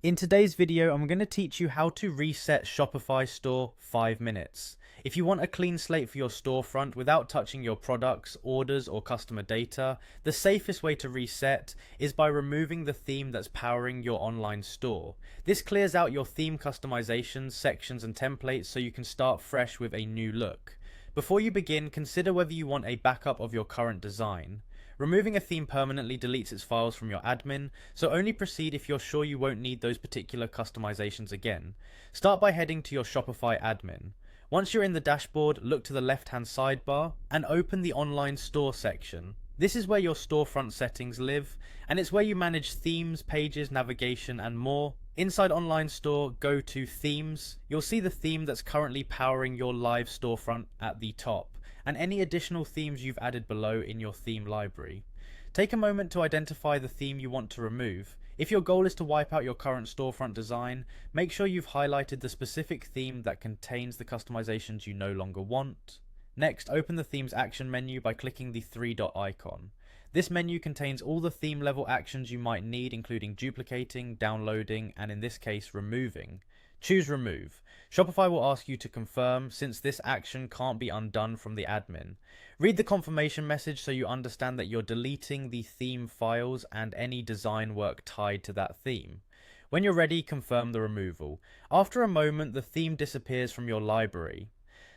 In today's video, I'm going to teach you how to reset Shopify store 5 minutes. If you want a clean slate for your storefront without touching your products, orders, or customer data, the safest way to reset is by removing the theme that's powering your online store. This clears out your theme customizations, sections, and templates so you can start fresh with a new look. Before you begin, consider whether you want a backup of your current design. Removing a theme permanently deletes its files from your admin, so only proceed if you're sure you won't need those particular customizations again. Start by heading to your Shopify admin. Once you're in the dashboard, look to the left-hand sidebar and open the online store section. This is where your storefront settings live, and it's where you manage themes, pages, navigation, and more. Inside Online Store, go to Themes. You'll see the theme that's currently powering your live storefront at the top, and any additional themes you've added below in your theme library. Take a moment to identify the theme you want to remove. If your goal is to wipe out your current storefront design, make sure you've highlighted the specific theme that contains the customizations you no longer want. Next, open the theme's action menu by clicking the three-dot icon. This menu contains all the theme level actions you might need, including duplicating, downloading, and in this case, removing. Choose Remove. Shopify will ask you to confirm, since this action can't be undone from the admin. Read the confirmation message so you understand that you're deleting the theme files and any design work tied to that theme. When you're ready, confirm the removal. After a moment, the theme disappears from your library.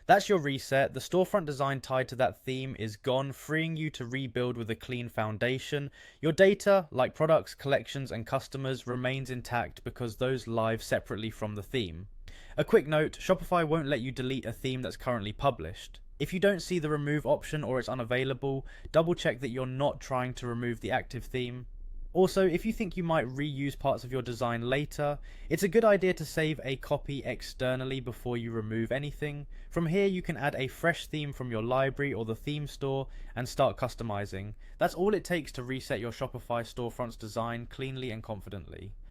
That's your reset. The storefront design tied to that theme is gone, freeing you to rebuild with a clean foundation. Your data, like products, collections, and customers, remains intact because those live separately from the theme. A quick note, Shopify won't let you delete a theme that's currently published. If you don't see the remove option or it's unavailable, double check that you're not trying to remove the active theme. Also, if you think you might reuse parts of your design later, it's a good idea to save a copy externally before you remove anything. From here, you can add a fresh theme from your library or the theme store and start customizing. That's all it takes to reset your Shopify storefront's design cleanly and confidently.